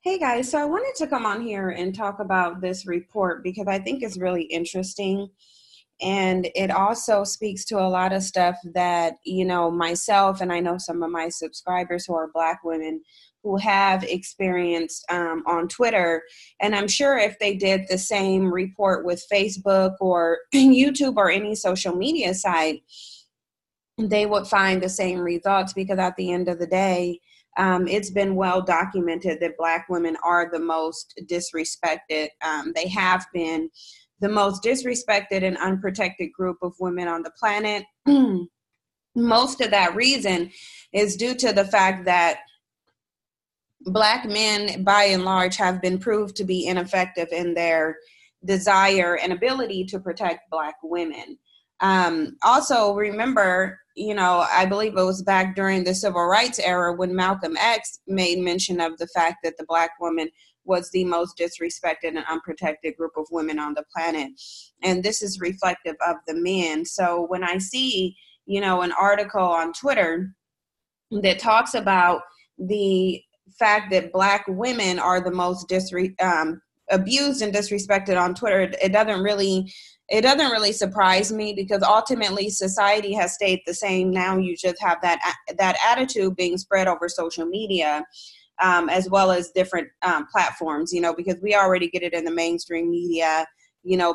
Hey guys, so I wanted to come on here and talk about this report because I think it's really interesting. And it also speaks to a lot of stuff that, myself and I know some of my subscribers who are Black women who have experienced on Twitter. And I'm sure if they did the same report with Facebook or YouTube or any social media site, they would find the same results because at the end of the day, it's been well documented that Black women are the most disrespected. They have been the most disrespected and unprotected group of women on the planet. Most of that reason is due to the fact that Black men, by and large, have been proved to be ineffective in their desire and ability to protect Black women. Also, remember, I believe it was back during the civil rights era when Malcolm X made mention of the fact that the Black woman was the most disrespected and unprotected group of women on the planet. And this is reflective of the men. So when I see, an article on Twitter that talks about the fact that Black women are the most abused and disrespected on Twitter, it doesn't really surprise me because ultimately society has stayed the same. Now you just have that attitude being spread over social media, as well as different platforms, because we already get it in the mainstream media.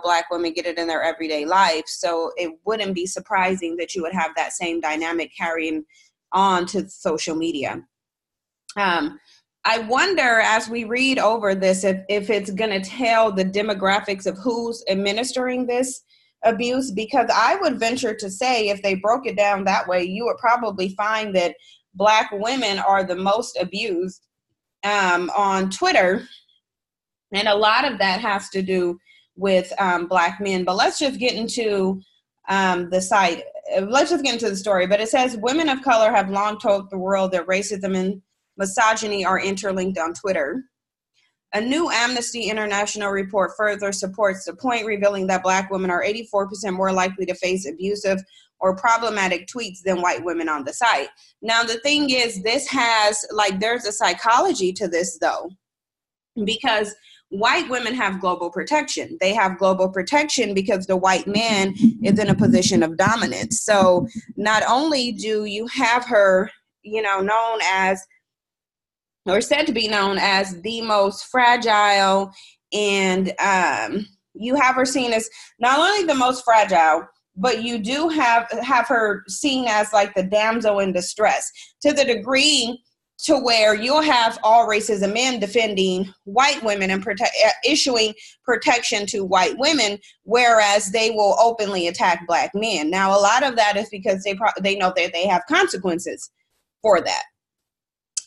Black women get it in their everyday life. So it wouldn't be surprising that you would have that same dynamic carrying on to social media. I wonder, as we read over this, if it's going to tell the demographics of who's administering this abuse, because I would venture to say if they broke it down that way, you would probably find that Black women are the most abused on Twitter. And a lot of that has to do with Black men. But let's just get into the site. Let's just get into the story. But it says women of color have long told the world that racism and misogyny are interlinked on Twitter. A new Amnesty International report further supports the point, revealing that Black women are 84% more likely to face abusive or problematic tweets than white women on the site. Now, the thing is, there's a psychology to this, though, because white women have global protection. They have global protection because the white man is in a position of dominance. So not only do you have her, known as, or said to be known as, the most fragile, and you have her seen as not only the most fragile, but you do have her seen as like the damsel in distress, to the degree to where you'll have all races of men defending white women and issuing protection to white women, whereas they will openly attack Black men. Now, a lot of that is because they know that they have consequences for that.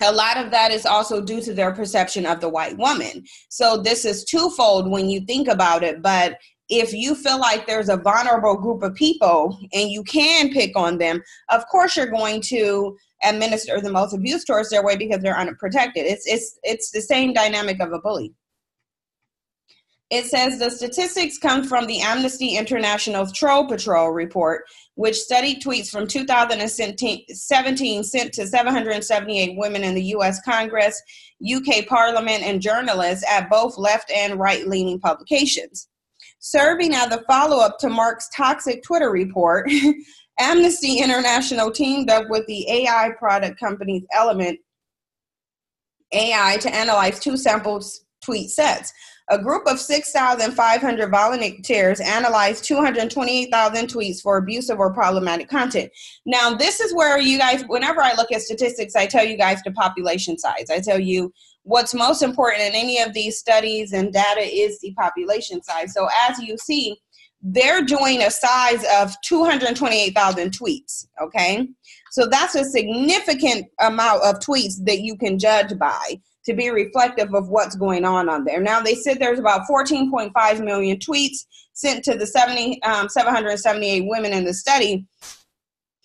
A lot of that is also due to their perception of the white woman. So this is twofold when you think about it. But if you feel like there's a vulnerable group of people and you can pick on them, of course you're going to administer the most abuse towards their way because they're unprotected. It's the same dynamic of a bully. It says the statistics come from the Amnesty International's Troll Patrol report, which studied tweets from 2017 sent to 778 women in the U.S. Congress, UK Parliament, and journalists at both left and right-leaning publications. Serving as a follow-up to Mark's toxic Twitter report, Amnesty International teamed up with the AI product company Element AI to analyze two sample tweet sets. A group of 6,500 volunteers analyzed 228,000 tweets for abusive or problematic content. Now, this is where you guys, whenever I look at statistics, I tell you guys the population size. I tell you what's most important in any of these studies and data is the population size. So as you see, they're doing a size of 228,000 tweets, okay? So that's a significant amount of tweets that you can judge by to be reflective of what's going on there. Now, they said there's about 14.5 million tweets sent to the 778 women in the study.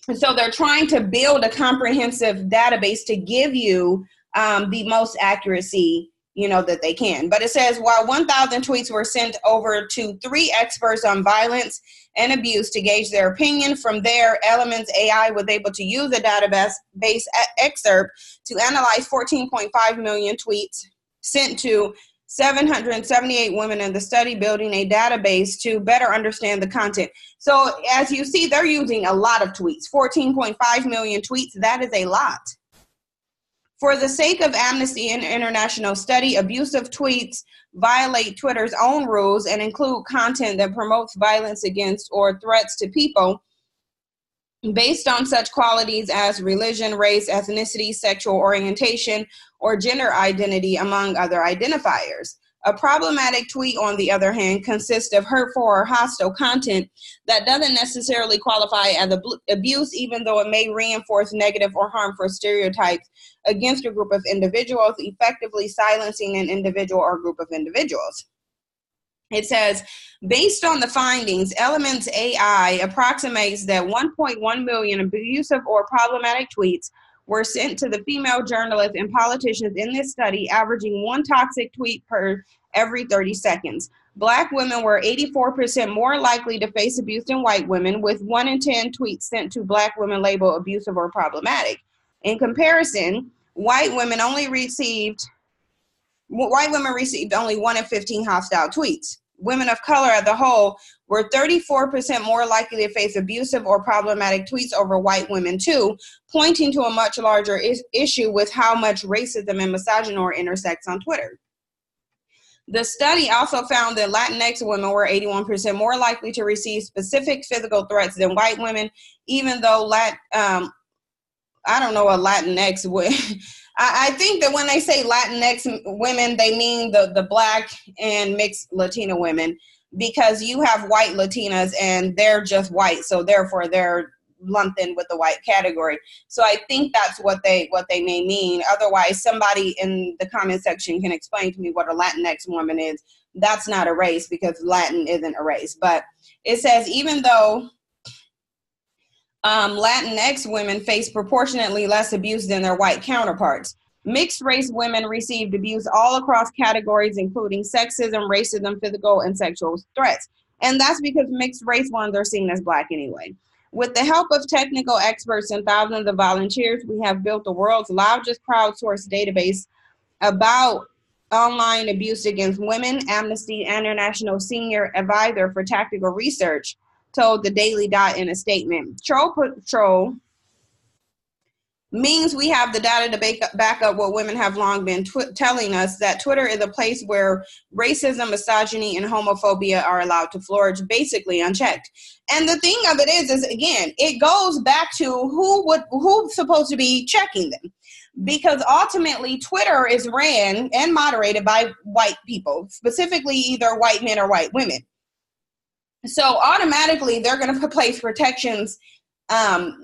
And so they're trying to build a comprehensive database to give you the most accuracy that they can. But it says while 1,000 tweets were sent over to 3 experts on violence and abuse to gauge their opinion, from there, Elements AI was able to use a database excerpt to analyze 14.5 million tweets sent to 778 women in the study, building a database to better understand the content. So as you see, they're using a lot of tweets, 14.5 million tweets. That is a lot. For the sake of Amnesty International study, abusive tweets violate Twitter's own rules and include content that promotes violence against or threats to people based on such qualities as religion, race, ethnicity, sexual orientation, or gender identity, among other identifiers. A problematic tweet, on the other hand, consists of hurtful or hostile content that doesn't necessarily qualify as abuse, even though it may reinforce negative or harmful stereotypes against a group of individuals, effectively silencing an individual or group of individuals. It says, based on the findings, Elements AI approximates that 1.1 million abusive or problematic tweets were sent to the female journalists and politicians in this study, averaging one toxic tweet per every 30 seconds. Black women were 84% more likely to face abuse than white women, with 1 in 10 tweets sent to Black women labeled abusive or problematic. In comparison, white women received only 1 in 15 hostile tweets. Women of color as a whole were 34% more likely to face abusive or problematic tweets over white women too, pointing to a much larger issue with how much racism and misogyny intersects on Twitter. The study also found that Latinx women were 81% more likely to receive specific physical threats than white women, even though I don't know a Latinx would. I think that when they say Latinx women, they mean the Black and mixed Latina women, because you have white Latinas and they're just white, so therefore they're lumped in with the white category. So I think that's what they may mean. Otherwise, somebody in the comment section can explain to me what a Latinx woman is. That's not a race, because Latin isn't a race. But it says even though Latinx women face proportionately less abuse than their white counterparts, mixed race women received abuse all across categories, including sexism, racism, physical, and sexual threats. And that's because mixed race ones are seen as Black anyway. With the help of technical experts and thousands of volunteers, we have built the world's largest crowdsourced database about online abuse against women. Amnesty International Senior Advisor for Tactical Research told the Daily Dot in a statement. Troll Patrol means we have the data to back up what women have long been telling us, that Twitter is a place where racism, misogyny, and homophobia are allowed to flourish basically unchecked. And the thing of it is again, it goes back to who's supposed to be checking them. Because ultimately, Twitter is ran and moderated by white people, specifically either white men or white women. So automatically, they're going to place protections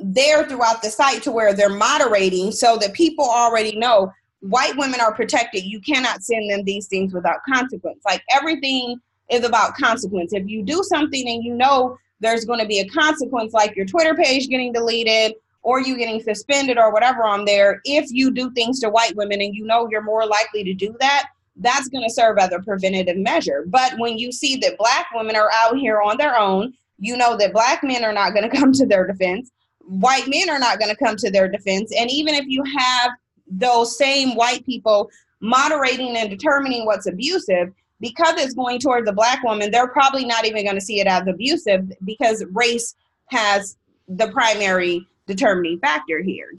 there throughout the site to where they're moderating, so that people already know white women are protected. You cannot send them these things without consequence. Like, everything is about consequence. If you do something and you know there's going to be a consequence, like your Twitter page getting deleted or you getting suspended or whatever on there, if you do things to white women and you know you're more likely to do that, that's going to serve as a preventative measure. But when you see that Black women are out here on their own, you know that Black men are not going to come to their defense. White men are not going to come to their defense. And even if you have those same white people moderating and determining what's abusive, because it's going towards a Black woman, they're probably not even going to see it as abusive, because race has the primary determining factor here.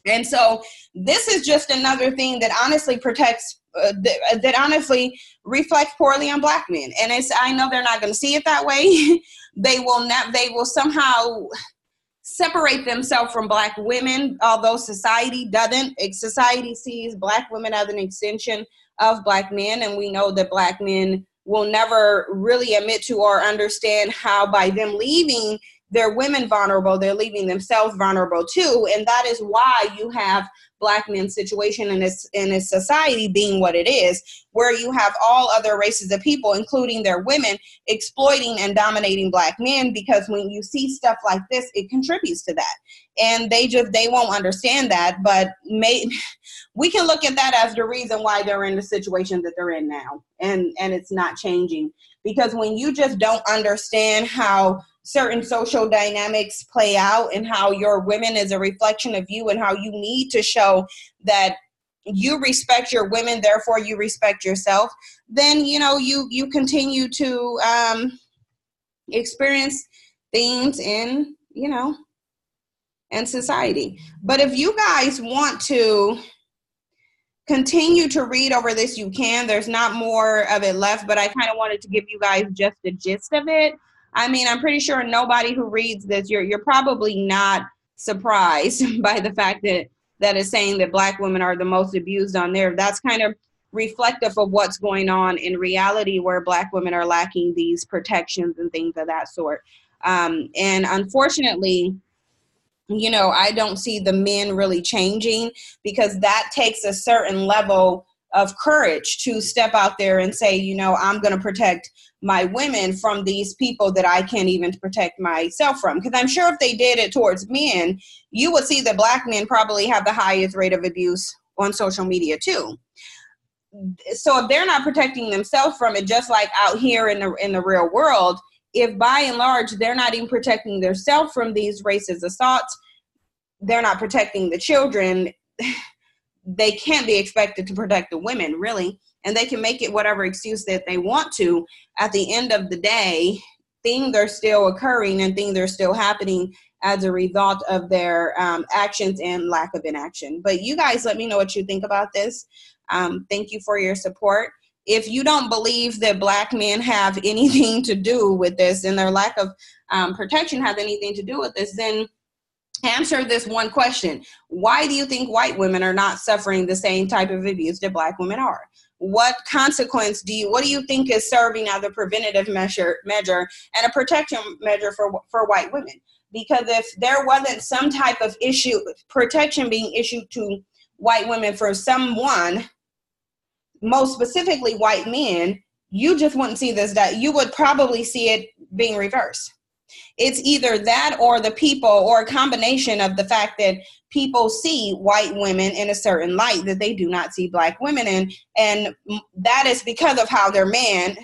And so this is just another thing that honestly that honestly reflects poorly on Black men. And I know they're not going to see it that way. They will somehow separate themselves from Black women, although society doesn't. Society sees Black women as an extension of Black men, and we know that Black men will never really admit to or understand how by them leaving their women vulnerable, they're leaving themselves vulnerable too. And that is why you have Black men's situation in this society being what it is, where you have all other races of people, including their women, exploiting and dominating Black men, because when you see stuff like this, it contributes to that. And they won't understand that, but we can look at that as the reason why they're in the situation that they're in now. And it's not changing, because when you just don't understand how certain social dynamics play out and how your women is a reflection of you, and how you need to show that you respect your women, therefore you respect yourself, then, you know, you continue to experience things in, you know, in society. But if you guys want to continue to read over this, you can. There's not more of it left, but I kind of wanted to give you guys just the gist of it. I mean, I'm pretty sure nobody who reads this, you're probably not surprised by the fact that is saying that Black women are the most abused on there. That's kind of reflective of what's going on in reality, where Black women are lacking these protections and things of that sort. And unfortunately, you know, I don't see the men really changing, because that takes a certain level of courage to step out there and say, you know, I'm going to protect my women from these people that I can't even protect myself from. Because I'm sure if they did it towards men, you would see that Black men probably have the highest rate of abuse on social media too. So if they're not protecting themselves from it, just like out here in the real world, if by and large they're not even protecting themselves from these racist assaults, they're not protecting the children, they can't be expected to protect the women, really. And they can make it whatever excuse that they want to. At the end of the day, things are still occurring and things are still happening as a result of their actions and lack of inaction. But you guys, let me know what you think about this. Thank you for your support. If you don't believe that Black men have anything to do with this, and their lack of protection has anything to do with this, then answer this one question. Why do you think white women are not suffering the same type of abuse that Black women are? What consequence what do you think is serving as a preventative measure and a protection measure for white women? Because if there wasn't some type of protection being issued to white women for someone, most specifically white men, you just wouldn't see this, that you would probably see it being reversed. It's either that or the people, or a combination of the fact that people see white women in a certain light that they do not see Black women in. And that is because of how their man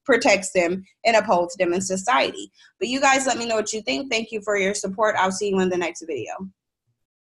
protects them and upholds them in society. But you guys, let me know what you think. Thank you for your support. I'll see you in the next video.